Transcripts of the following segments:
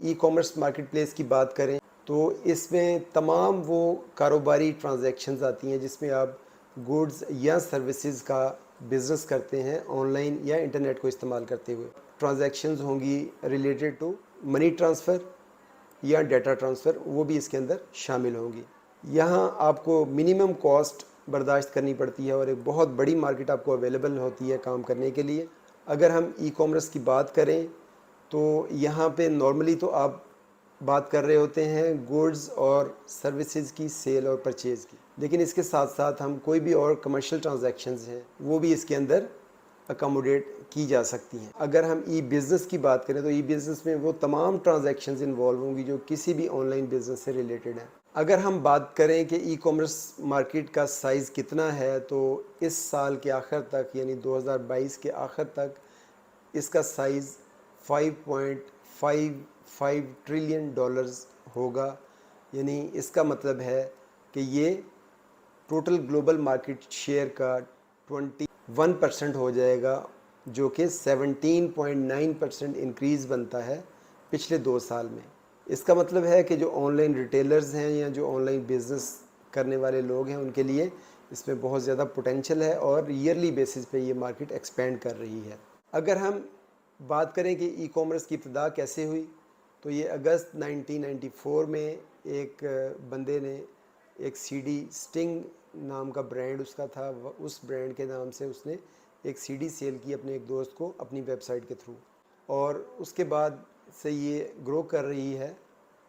E commerce market place की बात करें तो इसमें तमाम वो कारोबारी ट्रांजैक्शंस आती हैं जिसमें आप गुड्स या सर्विसेज का बिज़नेस करते हैं ऑनलाइन या इंटरनेट को इस्तेमाल करते हुए। ट्रांजैक्शंस होंगी रिलेटेड टू मनी ट्रांसफ़र या डाटा ट्रांसफ़र, वो भी इसके अंदर शामिल होंगी। यहाँ आपको मिनिमम कॉस्ट बर्दाश्त करनी पड़ती है और एक बहुत बड़ी मार्केट आपको अवेलेबल होती है काम करने के लिए। अगर हम ई कॉमर्स की बात करें तो यहाँ पे नॉर्मली तो आप बात कर रहे होते हैं गुड्स और सर्विसेज की सेल और परचेज़ की, लेकिन इसके साथ साथ हम कोई भी और कमर्शियल ट्रांजैक्शंस हैं वो भी इसके अंदर अकोमोडेट की जा सकती हैं। अगर हम ई बिज़नेस की बात करें तो ई बिज़नेस में वो तमाम ट्रांजैक्शंस इन्वॉल्व होंगी जो किसी भी ऑनलाइन बिज़नेस से रिलेटेड हैं। अगर हम बात करें कि ई कॉमर्स मार्केट का साइज़ कितना है तो इस साल के आखिर तक यानी 2022 के आखिर तक इसका साइज़ 5.55 ट्रिलियन डॉलर्स होगा। यानी इसका मतलब है कि ये टोटल ग्लोबल मार्केट शेयर का 21% हो जाएगा, जो कि 17.9% इंक्रीज़ बनता है पिछले 2 साल में। इसका मतलब है कि जो ऑनलाइन रिटेलर्स हैं या जो ऑनलाइन बिज़नेस करने वाले लोग हैं उनके लिए इसमें बहुत ज़्यादा पोटेंशियल है और ईयरली बेसिस पे ये मार्केट एक्सपेंड कर रही है। अगर हम बात करें कि ई कॉमर्स की इब्तिदा कैसे हुई तो ये अगस्त 1994 में एक बंदे ने एक सीडी स्टिंग नाम का ब्रांड उसका था, उस ब्रांड के नाम से उसने एक सीडी सेल की अपने एक दोस्त को अपनी वेबसाइट के थ्रू, और उसके बाद से ये ग्रो कर रही है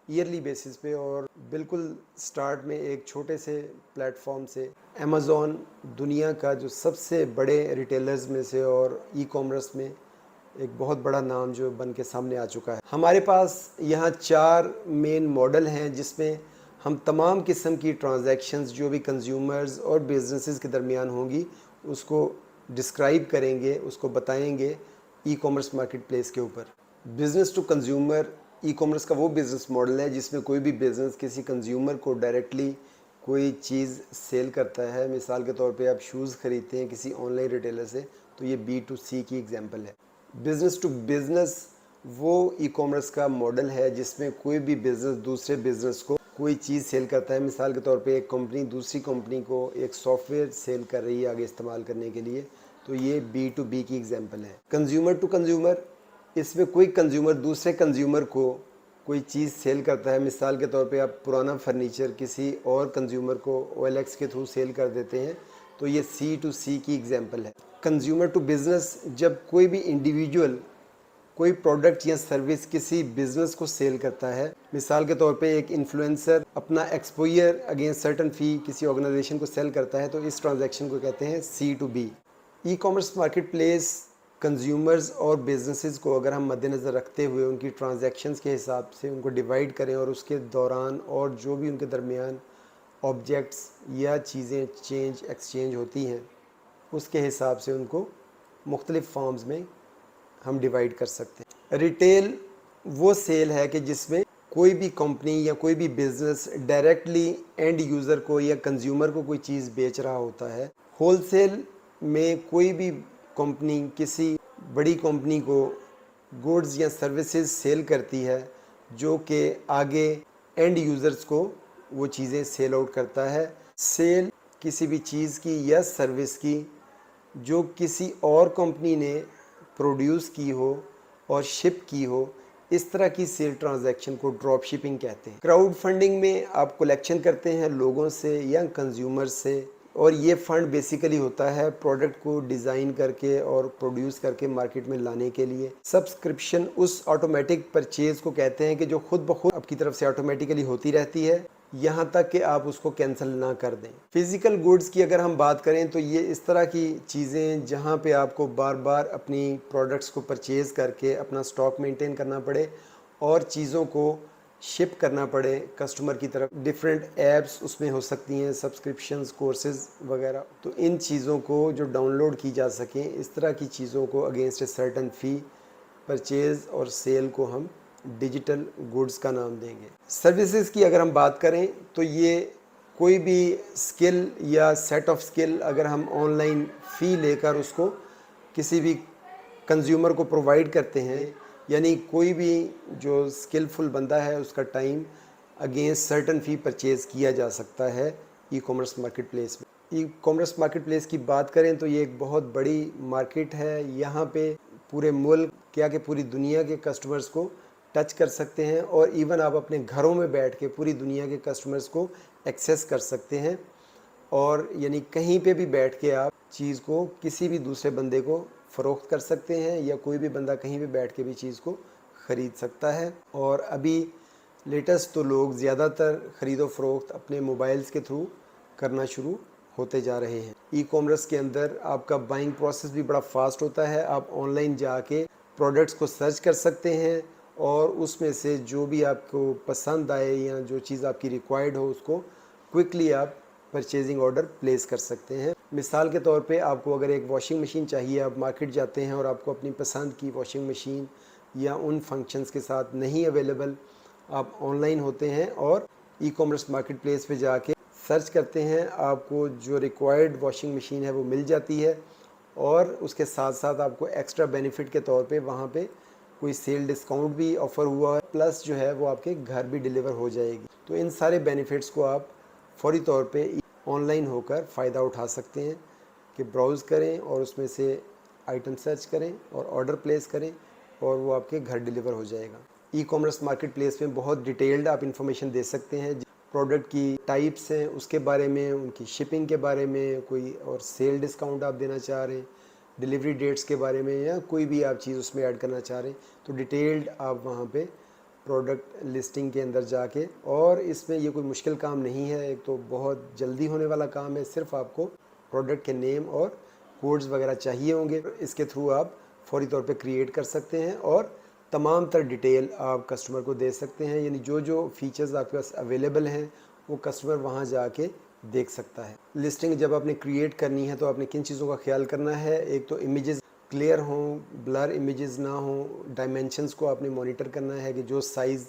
ईयरली बेसिस पे। और बिल्कुल स्टार्ट में एक छोटे से प्लेटफॉर्म से अमेज़ॉन दुनिया का जो सबसे बड़े रिटेलर्स में से और ई कॉमर्स में एक बहुत बड़ा नाम जो बन के सामने आ चुका है। हमारे पास यहाँ 4 मेन मॉडल हैं जिसमें हम तमाम किस्म की ट्रांजैक्शंस जो भी कंज्यूमर्स और बिजनेसेस के दरमियान होंगी उसको डिस्क्राइब करेंगे, उसको बताएंगे ई कॉमर्स मार्केट प्लेस के ऊपर। Business to consumer e commerce का वो बिज़नेस मॉडल है जिसमें कोई भी बिज़नेस किसी कंज्यूमर को डायरेक्टली कोई चीज़ सेल करता है। मिसाल के तौर पे आप शूज़ ख़रीदते हैं किसी ऑनलाइन रिटेलर से तो ये B2C की एग्जांपल है। बिज़नेस टू बिज़नेस वो ई कॉमर्स का मॉडल है जिसमें कोई भी बिज़नेस दूसरे बिज़नेस को कोई चीज़ सेल करता है। मिसाल के तौर पे एक कंपनी दूसरी कंपनी को एक सॉफ्टवेयर सेल कर रही है आगे इस्तेमाल करने के लिए, तो ये B2B की एग्जांपल है। कंज्यूमर टू कंज्यूमर, इसमें कोई कंज्यूमर दूसरे कंज्यूमर को कोई चीज़ सेल करता है। मिसाल के तौर पे आप पुराना फर्नीचर किसी और कंज्यूमर को OLX के थ्रू सेल कर देते हैं, तो ये C2C की एग्जांपल है। कंज्यूमर टू बिज़नेस, जब कोई भी इंडिविजुअल कोई प्रोडक्ट या सर्विस किसी बिज़नेस को सेल करता है। मिसाल के तौर पे एक इन्फ्लुएंसर अपना एक्सपोजर अगेंस्ट सर्टन फ़ी किसी ऑर्गेनाइजेशन को सेल करता है, तो इस ट्रांजैक्शन को कहते हैं C2B। E commerce market place consumers और बिजनेसेस को अगर हम मद्देनज़र रखते हुए उनकी ट्रांजैक्शंस के हिसाब से उनको डिवाइड करें और उसके दौरान और जो भी उनके दरमियान ऑब्जेक्ट्स या चीज़ें एक्सचेंज होती हैं उसके हिसाब से उनको मुख्तलिफ़ फॉर्म्स में हम डिवाइड कर सकते हैं। रिटेल वो सेल है कि जिसमें कोई भी कंपनी या कोई भी बिज़नेस डायरेक्टली एंड यूज़र को या कंज्यूमर को कोई चीज़ बेच रहा होता है। होलसेल में कोई भी कंपनी किसी बड़ी कंपनी को गुड्स या सर्विसेज सेल करती है जो कि आगे एंड यूज़र्स को वो चीज़ें सेल आउट करता है। सेल किसी भी चीज़ की या सर्विस की जो किसी और कंपनी ने प्रोड्यूस की हो और शिप की हो, इस तरह की सेल ट्रांजैक्शन को ड्रॉप शिपिंग कहते हैं। क्राउड फंडिंग में आप कलेक्शन करते हैं लोगों से या कंज्यूमर्स से, और ये फ़ंड बेसिकली होता है प्रोडक्ट को डिज़ाइन करके और प्रोड्यूस करके मार्केट में लाने के लिए। सब्सक्रिप्शन उस ऑटोमेटिक परचेज़ को कहते हैं कि जो खुद ब खुद आपकी तरफ से ऑटोमेटिकली होती रहती है यहाँ तक कि आप उसको कैंसिल ना कर दें। फ़िज़िकल गुड्स की अगर हम बात करें तो ये इस तरह की चीज़ें जहाँ पे आपको बार बार अपनी प्रोडक्ट्स को परचेज़ करके अपना स्टॉक मेंटेन करना पड़े और चीज़ों को शिप करना पड़े कस्टमर की तरफ। डिफरेंट ऐप्स उसमें हो सकती हैं, सब्सक्रिप्शंस, कोर्सेज़ वगैरह, तो इन चीज़ों को जो डाउनलोड की जा सकें, इस तरह की चीज़ों को against a certain fee purchase और सेल को हम डिजिटल गुड्स का नाम देंगे। सर्विसेज की अगर हम बात करें तो ये कोई भी स्किल या सेट ऑफ स्किल अगर हम ऑनलाइन फ़ी लेकर उसको किसी भी कंज्यूमर को प्रोवाइड करते हैं यानी कोई भी जो स्किलफुल बंदा है उसका टाइम अगेंस्ट सर्टन फ़ी परचेज़ किया जा सकता है ई कॉमर्स मार्केट प्लेस में। ई कॉमर्स मार्केट प्लेस की बात करें तो ये एक बहुत बड़ी मार्केट है। यहाँ पे पूरे मुल्क क्या कि पूरी दुनिया के कस्टमर्स को टच कर सकते हैं और इवन आप अपने घरों में बैठ के पूरी दुनिया के कस्टमर्स को एक्सेस कर सकते हैं और यानी कहीं पे भी बैठ के आप चीज़ को किसी भी दूसरे बंदे को फ़रोख्त कर सकते हैं या कोई भी बंदा कहीं भी बैठ के भी चीज़ को ख़रीद सकता है। और अभी लेटेस्ट तो लोग ज़्यादातर ख़रीदो फ़रोख्त अपने मोबाइल्स के थ्रू करना शुरू होते जा रहे हैं। ई कॉमर्स के अंदर आपका बाइंग प्रोसेस भी बड़ा फास्ट होता है। आप ऑनलाइन जाके प्रोडक्ट्स को सर्च कर सकते हैं और उसमें से जो भी आपको पसंद आए या जो चीज़ आपकी रिक्वायर्ड हो उसको क्विकली आप परचेजिंग ऑर्डर प्लेस कर सकते हैं। मिसाल के तौर पे आपको अगर एक वॉशिंग मशीन चाहिए, आप मार्केट जाते हैं और आपको अपनी पसंद की वॉशिंग मशीन या उन फंक्शंस के साथ नहीं अवेलेबल, आप ऑनलाइन होते हैं और ई कॉमर्स मार्केट प्लेस पे जाके सर्च करते हैं, आपको जो रिक्वायर्ड वॉशिंग मशीन है वो मिल जाती है और उसके साथ साथ आपको एक्स्ट्रा बेनिफिट के तौर पे वहाँ पे कोई सेल डिस्काउंट भी ऑफ़र हुआ है, प्लस जो है वो आपके घर भी डिलीवर हो जाएगी। तो इन सारे बेनिफिट्स को आप फौरी तौर पे ऑनलाइन होकर फ़ायदा उठा सकते हैं कि ब्राउज़ करें और उसमें से आइटम सर्च करें और ऑर्डर प्लेस करें और वो आपके घर डिलीवर हो जाएगा। ई कॉमर्स मार्केट प्लेस में बहुत डिटेल्ड आप इंफॉर्मेशन दे सकते हैं, प्रोडक्ट की टाइप्स हैं उसके बारे में, उनकी शिपिंग के बारे में, कोई और सेल डिस्काउंट आप देना चाह रहे हैं, डिलीवरी डेट्स के बारे में या कोई भी आप चीज़ उसमें ऐड करना चाह रहे हैं तो डिटेल्ड आप वहाँ पे प्रोडक्ट लिस्टिंग के अंदर जाके, और इसमें ये कोई मुश्किल काम नहीं है, एक तो बहुत जल्दी होने वाला काम है। सिर्फ आपको प्रोडक्ट के नेम और कोड्स वगैरह चाहिए होंगे, इसके थ्रू आप फौरी तौर पे क्रिएट कर सकते हैं और तमाम तर डिटेल आप कस्टमर को दे सकते हैं। यानी जो जो फीचर्स आपके पास अवेलेबल हैं वो कस्टमर वहाँ जाके देख सकता है। लिस्टिंग जब आपने क्रिएट करनी है तो आपने किन चीज़ों का ख्याल करना है, एक तो इमेजेस क्लियर हों, ब्लर इमेजेस ना हों, डायमेंशंस को आपने मॉनिटर करना है कि जो साइज़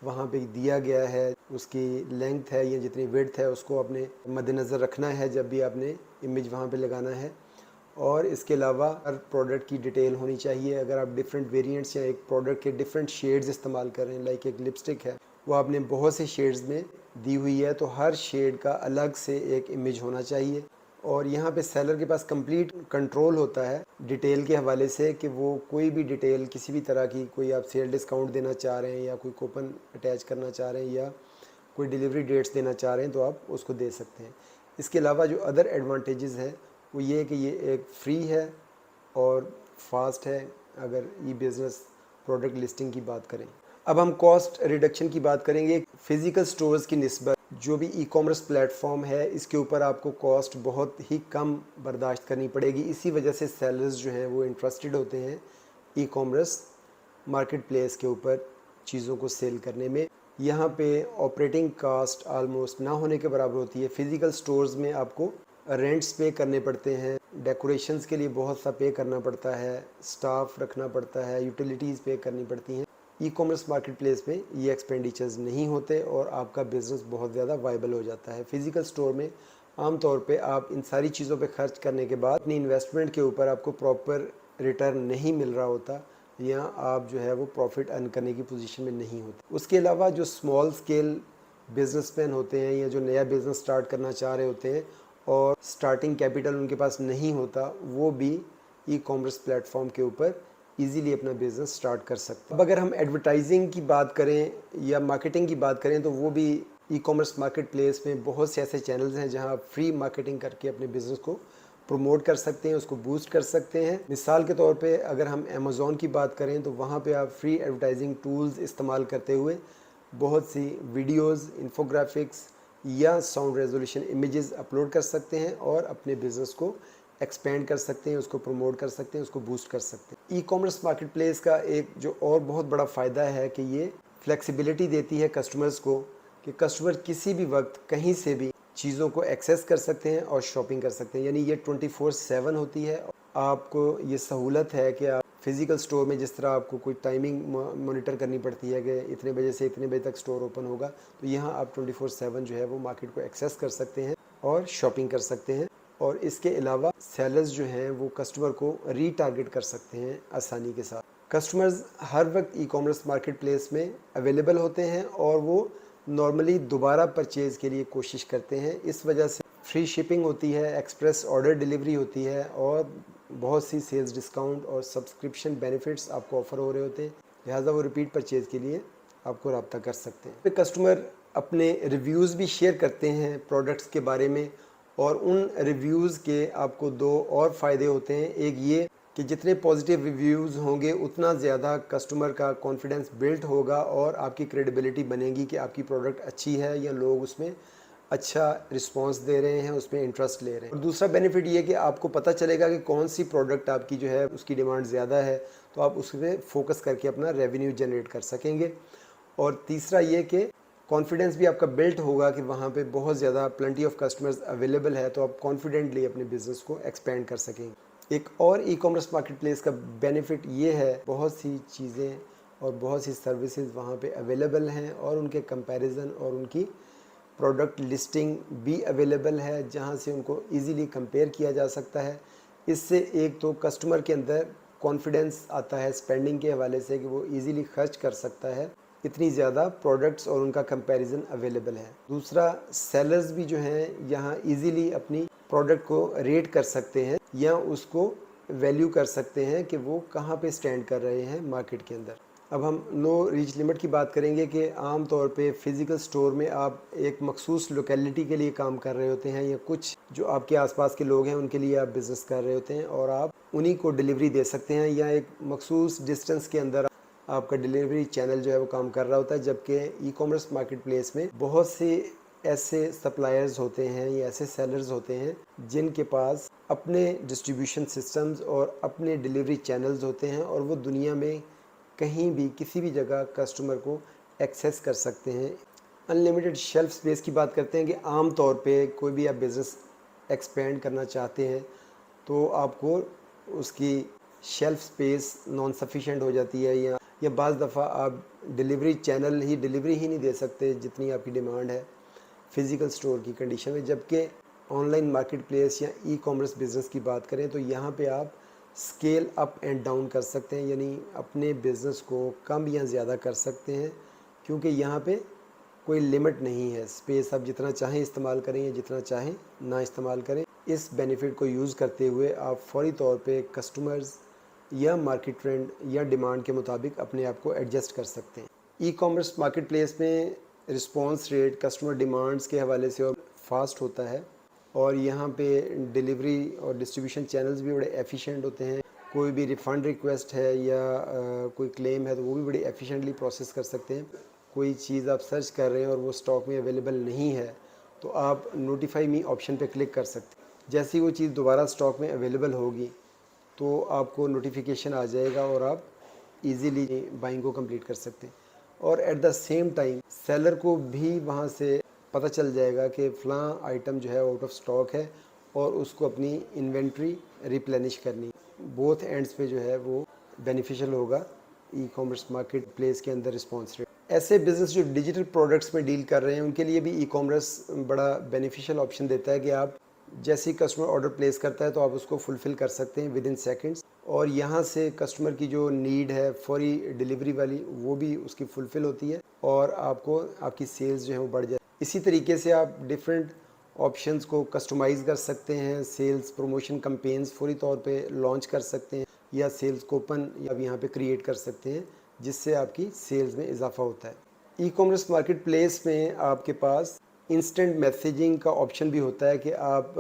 वहाँ पे दिया गया है उसकी लेंथ है या जितनी विड्थ है उसको आपने मद्देनज़र रखना है जब भी आपने इमेज वहाँ पे लगाना है। और इसके अलावा हर प्रोडक्ट की डिटेल होनी चाहिए। अगर आप डिफरेंट वेरिएंट्स या एक प्रोडक्ट के डिफरेंट शेड्स इस्तेमाल कर रहे हैं, लाइक एक लिपस्टिक है वो आपने बहुत से शेड्स में दी हुई है तो हर शेड का अलग से एक इमेज होना चाहिए। और यहाँ पे सेलर के पास कंप्लीट कंट्रोल होता है डिटेल के हवाले से कि वो कोई भी डिटेल किसी भी तरह की, कोई आप सेल डिस्काउंट देना चाह रहे हैं या कोई कूपन अटैच करना चाह रहे हैं या कोई डिलीवरी डेट्स देना चाह रहे हैं तो आप उसको दे सकते हैं। इसके अलावा जो अदर एडवांटेजेस हैं वो ये कि ये एक फ्री है और फास्ट है अगर ई बिज़नेस प्रोडक्ट लिस्टिंग की बात करें। अब हम कॉस्ट रिडक्शन की बात करेंगे। फ़िज़िकल स्टोर्स की निस्बत जो भी ई कॉमर्स प्लेटफॉर्म है इसके ऊपर आपको कॉस्ट बहुत ही कम बर्दाश्त करनी पड़ेगी। इसी वजह से सेलर्स जो हैं वो इंटरेस्टेड होते हैं ई कॉमर्स मार्केट प्लेस के ऊपर चीज़ों को सेल करने में। यहाँ पे ऑपरेटिंग कास्ट आलमोस्ट ना होने के बराबर होती है। फ़िज़िकल स्टोर्स में आपको रेंट्स पे करने पड़ते हैं, डेकोरेशंस के लिए बहुत सा पे करना पड़ता है, स्टाफ रखना पड़ता है, यूटिलिटीज़ पे करनी पड़ती हैं। ई कॉमर्स मार्केट प्लेस में ये एक्सपेंडिचर्स नहीं होते और आपका बिज़नेस बहुत ज़्यादा वाइबल हो जाता है। फ़िज़िकल स्टोर में आम तौर पे आप इन सारी चीज़ों पे खर्च करने के बाद अपनी इन्वेस्टमेंट के ऊपर आपको प्रॉपर रिटर्न नहीं मिल रहा होता या आप जो है वो प्रॉफिट अर्न करने की पोजीशन में नहीं होते। उसके अलावा जो स्मॉल स्केल बिजनेसमैन होते हैं या जो नया बिज़नेस स्टार्ट करना चाह रहे होते हैं और स्टार्टिंग कैपिटल उनके पास नहीं होता, वो भी ई कॉमर्स प्लेटफॉर्म के ऊपर इजीली अपना बिज़नेस स्टार्ट कर सकते हैं। अब अगर हम एडवर्टाइजिंग की बात करें या मार्केटिंग की बात करें तो वो भी ई कॉमर्स मार्केट प्लेस में बहुत से ऐसे चैनल्स हैं जहां आप फ्री मार्केटिंग करके अपने बिज़नेस को प्रमोट कर सकते हैं, उसको बूस्ट कर सकते हैं। मिसाल के तौर पे अगर हम अमेज़ॉन की बात करें तो वहाँ पे आप फ्री एडवर्टाइजिंग टूल्स इस्तेमाल करते हुए बहुत सी वीडियोज़, इन्फोग्राफिक्स या साउंड रेजोल्यूशन इमेजेस अपलोड कर सकते हैं और अपने बिज़नेस को एक्सपेंड कर सकते हैं, उसको प्रमोट कर सकते हैं, उसको बूस्ट कर सकते हैं। ई कॉमर्स मार्केट प्लेस का एक जो और बहुत बड़ा फ़ायदा है कि ये फ्लेक्सिबिलिटी देती है कस्टमर्स को कि कस्टमर किसी भी वक्त कहीं से भी चीज़ों को एक्सेस कर सकते हैं और शॉपिंग कर सकते हैं। यानी ये 24/7 होती है। आपको ये सहूलत है कि आप फिज़िकल स्टोर में जिस तरह आपको कोई टाइमिंग मॉनिटर करनी पड़ती है कि इतने बजे से इतने बजे तक स्टोर ओपन होगा, तो यहाँ आप 24/7 जो है वो मार्केट को एक्सेस कर सकते हैं और शॉपिंग कर सकते हैं। और इसके अलावा सेलर्स जो हैं वो कस्टमर को रीटारगेट कर सकते हैं आसानी के साथ। कस्टमर्स हर वक्त ई कॉमर्स मार्केट प्लेस में अवेलेबल होते हैं और वो नॉर्मली दोबारा परचेज़ के लिए कोशिश करते हैं। इस वजह से फ्री शिपिंग होती है, एक्सप्रेस ऑर्डर डिलीवरी होती है और बहुत सी सेल्स डिस्काउंट और सब्सक्रिप्शन बेनिफिट्स आपको ऑफ़र हो रहे होते हैं। लिहाजा वो रिपीट परचेज़ के लिए आपको रब्ता कर सकते हैं। फिर कस्टमर अपने रिव्यूज़ भी शेयर करते हैं प्रोडक्ट्स के बारे में और उन रिव्यूज़ के आपको दो और फ़ायदे होते हैं। एक ये कि जितने पॉजिटिव रिव्यूज़ होंगे उतना ज़्यादा कस्टमर का कॉन्फिडेंस बिल्ड होगा और आपकी क्रेडिबिलिटी बनेगी कि आपकी प्रोडक्ट अच्छी है या लोग उसमें अच्छा रिस्पांस दे रहे हैं, उसमें इंटरेस्ट ले रहे हैं। और दूसरा बेनिफिट ये कि आपको पता चलेगा कि कौन सी प्रोडक्ट आपकी जो है उसकी डिमांड ज़्यादा है, तो आप उस पर फोकस करके अपना रेवेन्यू जनरेट कर सकेंगे। और तीसरा ये कि कॉन्फिडेंस भी आपका बिल्ट होगा कि वहाँ पे बहुत ज़्यादा प्लेंटी ऑफ कस्टमर्स अवेलेबल है, तो आप कॉन्फिडेंटली अपने बिज़नेस को एक्सपेंड कर सकेंगे। एक और ई कॉमर्स मार्केट प्लेस का बेनिफिट ये है, बहुत सी चीज़ें और बहुत सी सर्विसेज वहाँ पे अवेलेबल हैं और उनके कंपैरिजन और उनकी प्रोडक्ट लिस्टिंग भी अवेलेबल है, जहाँ से उनको इजीली कंपेयर किया जा सकता है। इससे एक तो कस्टमर के अंदर कॉन्फिडेंस आता है स्पेंडिंग के हवाले से कि वो इजीली खर्च कर सकता है, इतनी ज़्यादा प्रोडक्ट्स और उनका कंपैरिजन अवेलेबल है। दूसरा, सेलर्स भी जो हैं यहाँ इजीली अपनी प्रोडक्ट को रेट कर सकते हैं या उसको वैल्यू कर सकते हैं कि वो कहाँ पे स्टैंड कर रहे हैं मार्केट के अंदर। अब हम नो रीच लिमिट की बात करेंगे कि आम तौर पे फ़िज़िकल स्टोर में आप एक मखसूस लोकेलिटी के लिए काम कर रहे होते हैं या कुछ जो आपके आसपास के लोग हैं उनके लिए आप बिज़नेस कर रहे होते हैं और आप उन्हीं को डिलीवरी दे सकते हैं या एक मखसूस डिस्टेंस के अंदर आपका डिलीवरी चैनल जो है वो काम कर रहा होता है। जबकि ई कॉमर्स मार्केट प्लेस में बहुत से ऐसे सप्लायर्स होते हैं या ऐसे सेलर्स होते हैं जिनके पास अपने डिस्ट्रीब्यूशन सिस्टम्स और अपने डिलीवरी चैनल्स होते हैं और वो दुनिया में कहीं भी किसी भी जगह कस्टमर को एक्सेस कर सकते हैं। अनलिमिटेड शेल्फ स्पेस की बात करते हैं कि आम तौर पे कोई भी आप बिज़नेस एक्सपेंड करना चाहते हैं तो आपको उसकी शेल्फ स्पेस नॉन सफिशिएंट हो जाती है या बाज़ दफ़ा आप डिलीवरी ही नहीं दे सकते जितनी आपकी डिमांड है फ़िज़िकल स्टोर की कंडीशन में। जबकि ऑनलाइन मार्केट प्लेस या ई कॉमर्स बिज़नेस की बात करें तो यहाँ पे आप स्केल अप एंड डाउन कर सकते हैं, यानी अपने बिज़नेस को कम या ज़्यादा कर सकते हैं, क्योंकि यहाँ पे कोई लिमिट नहीं है। स्पेस आप जितना चाहें इस्तेमाल करें या जितना चाहें ना इस्तेमाल करें। इस बेनिफिट को यूज़ करते हुए आप फौरी तौर पे कस्टमर्स या मार्केट ट्रेंड या डिमांड के मुताबिक अपने आप को एडजस्ट कर सकते हैं। ई कॉमर्स मार्केट प्लेस में रिस्पॉन्स रेट कस्टमर डिमांड्स के हवाले से और फास्ट होता है और यहाँ पे डिलीवरी और डिस्ट्रीब्यूशन चैनल्स भी बड़े एफिशिएंट होते हैं। कोई भी रिफ़ंड रिक्वेस्ट है या कोई क्लेम है तो वो भी बड़ी एफिशिएंटली प्रोसेस कर सकते हैं। कोई चीज़ आप सर्च कर रहे हैं और वो स्टॉक में अवेलेबल नहीं है तो आप नोटिफाई मी ऑप्शन पे क्लिक कर सकते हैं। जैसे ही वो चीज़ दोबारा स्टॉक में अवेलेबल होगी तो आपको नोटिफिकेशन आ जाएगा और आप इजीली बाइंग को कंप्लीट कर सकते हैं। और at the same time seller को भी वहाँ से पता चल जाएगा कि फ़लाँ आइटम जो है आउट ऑफ स्टॉक है और उसको अपनी इन्वेंट्री रिप्लेनिश करनी। बोथ एंड्स पे जो है वो बेनिफिशियल होगा ई कॉमर्स मार्केट प्लेस के अंदर रिस्पॉन्स रेट। ऐसे बिज़नेस जो डिजिटल प्रोडक्ट्स में डील कर रहे हैं उनके लिए भी ई कॉमर्स बड़ा बेनिफिशियल ऑप्शन देता है कि आप जैसे ही कस्टमर ऑर्डर प्लेस करता है तो आप उसको फुलफ़िल कर सकते हैं विद इन सेकेंड्स और यहाँ से कस्टमर की जो नीड है फौरी डिलीवरी वाली वो भी उसकी फुलफ़िल होती है और आपको आपकी सेल्स जो है वो बढ़ जाए। इसी तरीके से आप डिफरेंट ऑप्शंस को कस्टमाइज़ कर सकते हैं। सेल्स प्रमोशन कैंपेन्स फौरी तौर पे लॉन्च कर सकते हैं या सेल्स कूपन या यहाँ पे क्रिएट कर सकते हैं जिससे आपकी सेल्स में इजाफा होता है। ई कॉमर्स मार्केट प्लेस में आपके पास इंस्टेंट मैसेजिंग का ऑप्शन भी होता है कि आप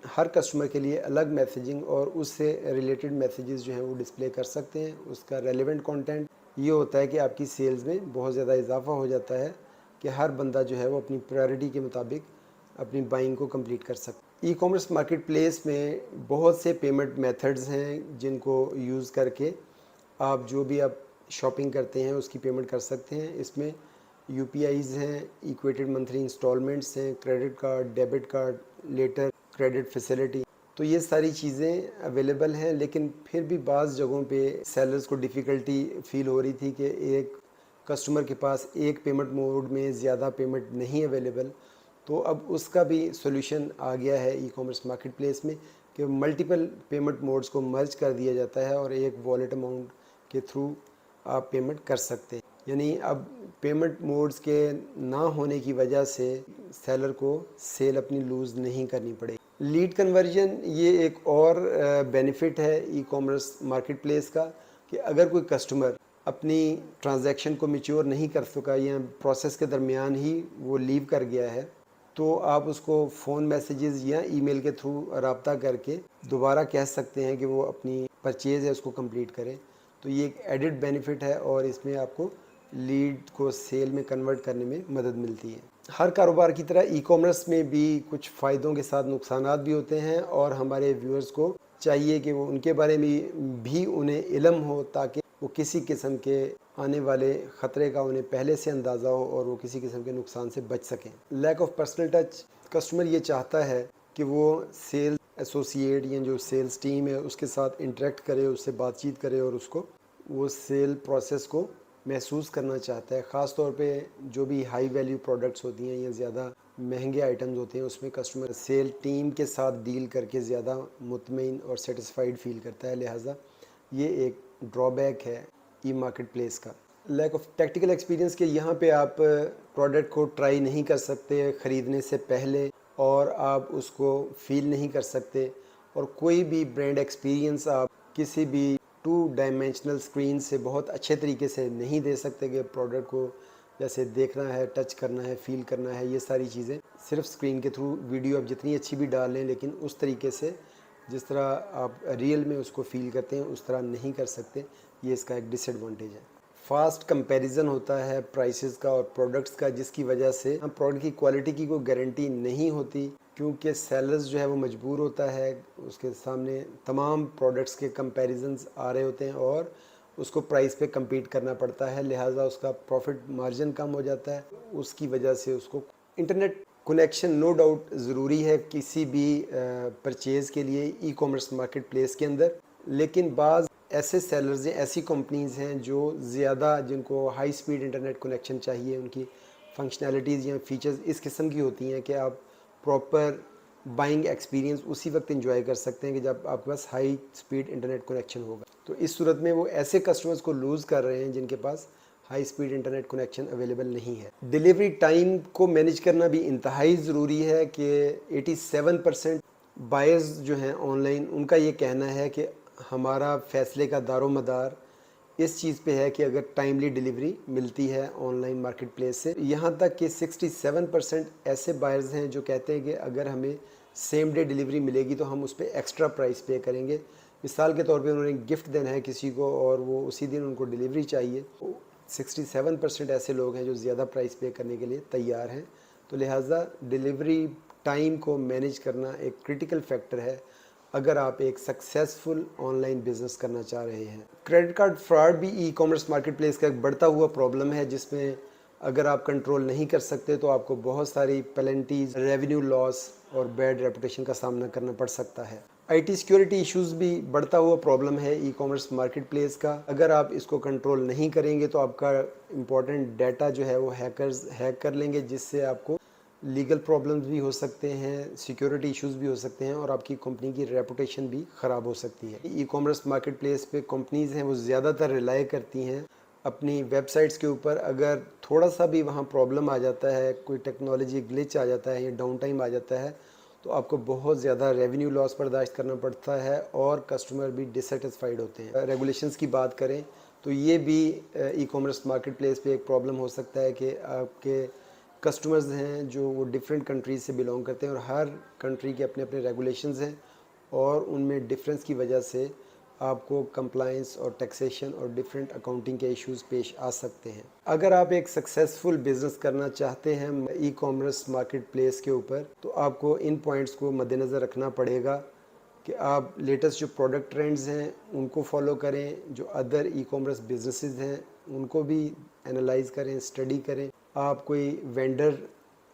हर कस्टमर के लिए अलग मैसेजिंग और उससे रिलेटेड मैसेजेस जो हैं वो डिस्प्ले कर सकते हैं। उसका रेलेवेंट कंटेंट ये होता है कि आपकी सेल्स में बहुत ज़्यादा इजाफा हो जाता है कि हर बंदा जो है वो अपनी प्रायोरिटी के मुताबिक अपनी बाइंग को कंप्लीट कर सकता है। ई कॉमर्स मार्केट प्लेस में बहुत से पेमेंट मेथड्स हैं जिनको यूज़ करके आप जो भी आप शॉपिंग करते हैं उसकी पेमेंट कर सकते हैं। इसमें यूपीआईज़ हैं, इक्वेटेड मंथली इंस्टॉलमेंट्स हैं, credit card, debit card, letter credit facility, तो ये सारी चीज़ें अवेलेबल हैं। लेकिन फिर भी बाज़ जगहों पे सेलर्स को डिफ़िकल्टी फ़ील हो रही थी कि एक कस्टमर के पास एक पेमेंट मोड में ज़्यादा पेमेंट नहीं अवेलेबल, तो अब उसका भी सॉल्यूशन आ गया है ई कॉमर्स मार्केट प्लेस में कि मल्टीपल पेमेंट मोड्स को मर्ज कर दिया जाता है और एक वॉलेट अमाउंट के थ्रू आप पेमेंट कर सकते हैं। यानी अब पेमेंट मोड्स के ना होने की वजह से सेलर को सेल अपनी लूज़ नहीं करनी पड़ेगी। लीड कन्वर्जन ये एक और बेनिफिट है ई कॉमर्स मार्केट प्लेस का, कि अगर कोई कस्टमर अपनी ट्रांजैक्शन को मैच्योर नहीं कर सका या प्रोसेस के दरमियान ही वो लीव कर गया है, तो आप उसको फ़ोन मैसेजेस या ईमेल के थ्रू रब्ता करके दोबारा कह सकते हैं कि वो अपनी परचेज़ है उसको कंप्लीट करें। तो ये एक एडिड बेनिफिट है और इसमें आपको लीड को सेल में कन्वर्ट करने में मदद मिलती है। हर कारोबार की तरह ई कॉमर्स में भी कुछ फ़ायदों के साथ नुकसानात भी होते हैं और हमारे व्यूअर्स को चाहिए कि वो उनके बारे में भी उन्हें इल्म हो, ताकि वो किसी किस्म के आने वाले ख़तरे का उन्हें पहले से अंदाज़ा हो और वो किसी किस्म के नुकसान से बच सकें। Lack of personal touch, customer ये चाहता है कि वो सेल्स एसोसिएट या जो सेल्स टीम है उसके साथ इंटरेक्ट करे, उससे बातचीत करे और उसको वो सेल प्रोसेस को महसूस करना चाहता है। ख़ास तौर पे जो भी हाई वैल्यू प्रोडक्ट्स होती हैं या ज़्यादा महंगे आइटम्स होते हैं उसमें कस्टमर सेल टीम के साथ डील करके ज़्यादा मुतमईन और सेटिस्फाइड फील करता है। लिहाजा ये एक ड्रॉबैक है ई मार्केट प्लेस का। लैक ऑफ प्रैक्टिकल एक्सपीरियंस के यहाँ पे आप प्रोडक्ट को ट्राई नहीं कर सकते ख़रीदने से पहले और आप उसको फील नहीं कर सकते, और कोई भी ब्रांड एक्सपीरियंस आप किसी भी 2 डायमेंशनल स्क्रीन से बहुत अच्छे तरीके से नहीं दे सकते कि प्रोडक्ट को जैसे देखना है, टच करना है, फील करना है, ये सारी चीज़ें सिर्फ स्क्रीन के थ्रू वीडियो आप जितनी अच्छी भी डाल लें लेकिन उस तरीके से जिस तरह आप रियल में उसको फील करते हैं उस तरह नहीं कर सकते। ये इसका एक डिसएडवांटेज है। फास्ट कंपैरिजन होता है प्राइसेस का और प्रोडक्ट्स का, जिसकी वजह से हम प्रोडक्ट की क्वालिटी की कोई गारंटी नहीं होती, क्योंकि सेलर्स जो है वो मजबूर होता है, उसके सामने तमाम प्रोडक्ट्स के कंपैरिजन्स आ रहे होते हैं और उसको प्राइस पे compete करना पड़ता है। लिहाजा उसका प्रॉफिट मार्जिन कम हो जाता है। उसकी वजह से उसको इंटरनेट कनेक्शन नो डाउट ज़रूरी है किसी भी परचेज़ के लिए ई कॉमर्स मार्केट प्लेस के अंदर, लेकिन बाज़ ऐसे सेलर्स हैं, ऐसी कंपनीज़ हैं जो ज़्यादा जिनको हाई स्पीड इंटरनेट कनेक्शन चाहिए, उनकी फंक्शनैलिटीज़ या फीचर्स इस किस्म की होती हैं कि आप प्रॉपर बाइंग एक्सपीरियंस उसी वक्त एंजॉय कर सकते हैं कि जब आपके पास हाई स्पीड इंटरनेट कनेक्शन होगा। तो इस सूरत में वो ऐसे कस्टमर्स को लूज़ कर रहे हैं जिनके पास high speed internet connection available नहीं है। डिलीवरी टाइम को मैनेज करना भी इंतहाई ज़रूरी है कि 87% बायर्स जो हैं ऑनलाइन, उनका ये कहना है कि हमारा फ़ैसले का दारोमदार इस चीज़ पे है कि अगर टाइमली डिलीवरी मिलती है ऑनलाइन मार्केट प्लेस से। यहाँ तक कि 67% ऐसे बायर्स हैं जो कहते हैं कि अगर हमें सेम डे डिलीवरी मिलेगी तो हम उस पर एक्स्ट्रा प्राइस पे करेंगे। मिसाल के तौर पे उन्होंने गिफ्ट देना है किसी को और वो उसी दिन उनको डिलीवरी चाहिए, तो 67% ऐसे लोग हैं जो ज़्यादा प्राइस पे करने के लिए तैयार हैं। तो लिहाजा डिलीवरी टाइम को मैनेज करना एक क्रिटिकल फैक्टर है अगर आप एक सक्सेसफुल ऑनलाइन बिजनेस करना चाह रहे हैं। क्रेडिट कार्ड फ्रॉड भी ई कॉमर्स मार्केट प्लेस का एक बढ़ता हुआ प्रॉब्लम है, जिसमें अगर आप कंट्रोल नहीं कर सकते तो आपको बहुत सारी पेनल्टीज, रेवेन्यू लॉस और बैड रेपुटेशन का सामना करना पड़ सकता है। आईटी सिक्योरिटी इश्यूज भी बढ़ता हुआ प्रॉब्लम है ई कॉमर्स मार्केट प्लेस का। अगर आप इसको कंट्रोल नहीं करेंगे तो आपका इम्पोर्टेंट डाटा जो है वो हैकर्स हैक कर लेंगे, जिससे आपको लीगल प्रॉब्लम्स भी हो सकते हैं, सिक्योरिटी इश्यूज भी हो सकते हैं और आपकी कंपनी की रेपुटेशन भी ख़राब हो सकती है। ई कॉमर्स मार्केट प्लेस पे कंपनीज़ हैं वो ज़्यादातर रिलाई करती हैं अपनी वेबसाइट्स के ऊपर। अगर थोड़ा सा भी वहाँ प्रॉब्लम आ जाता है, कोई टेक्नोलॉजी ग्लिच आ जाता है या डाउन टाइम आ जाता है, तो आपको बहुत ज़्यादा रेवेन्यू लॉस बर्दाश्त करना पड़ता है और कस्टमर भी डिससेटिस्फाइड होते हैं। रेगुलेशंस की बात करें तो ये भी ई कॉमर्स मार्केट प्लेस पे एक प्रॉब्लम हो सकता है कि आपके कस्टमर्स हैं जो वो डिफरेंट कंट्रीज़ से बिलोंग करते हैं और हर कंट्री के अपने अपने रेगुलेशंस हैं और उनमें डिफरेंस की वजह से आपको कंप्लाइंस और टैक्सेशन और डिफरेंट अकाउंटिंग के इश्यूज पेश आ सकते हैं। अगर आप एक सक्सेसफुल बिज़नेस करना चाहते हैं ई कॉमर्स मार्केट प्लेस के ऊपर, तो आपको इन पॉइंट्स को मद्देनज़र रखना पड़ेगा कि आप लेटेस्ट जो प्रोडक्ट ट्रेंड्स हैं उनको फॉलो करें, जो अदर ई कॉमर्स बिजनेसेस हैं उनको भी एनालाइज करें, स्टडी करें। आप कोई वेंडर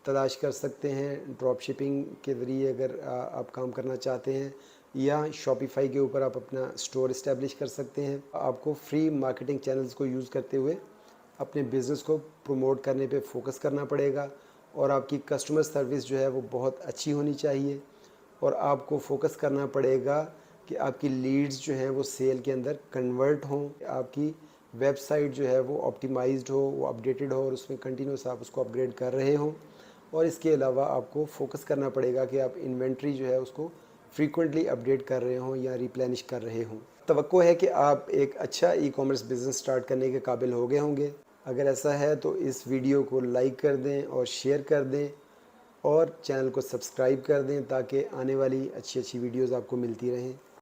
तलाश कर सकते हैं ड्रॉप शिपिंग के ज़रिए अगर आप काम करना चाहते हैं, या शॉपिफाई के ऊपर आप अपना स्टोर इस्टेब्लिश कर सकते हैं। आपको फ्री मार्केटिंग चैनल्स को यूज़ करते हुए अपने बिज़नेस को प्रमोट करने पे फोकस करना पड़ेगा और आपकी कस्टमर सर्विस जो है वो बहुत अच्छी होनी चाहिए और आपको फोकस करना पड़ेगा कि आपकी लीड्स जो हैं वो सेल के अंदर कन्वर्ट हों, आपकी वेबसाइट जो है वो ऑप्टिमाइज्ड हो, वो अपडेटेड हो और उसमें कंटिन्यूस आप उसको अपग्रेड कर रहे हों। और इसके अलावा आपको फोकस करना पड़ेगा कि आप इन्वेंट्री जो है उसको फ्रीक्वेंटली अपडेट कर रहे हों या रिप्लेनिश कर रहे हों। तवक्को है कि आप एक अच्छा ई कॉमर्स बिज़नेस स्टार्ट करने के काबिल हो गए होंगे। अगर ऐसा है तो इस वीडियो को लाइक कर दें और शेयर कर दें और चैनल को सब्सक्राइब कर दें ताकि आने वाली अच्छी अच्छी वीडियोज़ आपको मिलती रहें।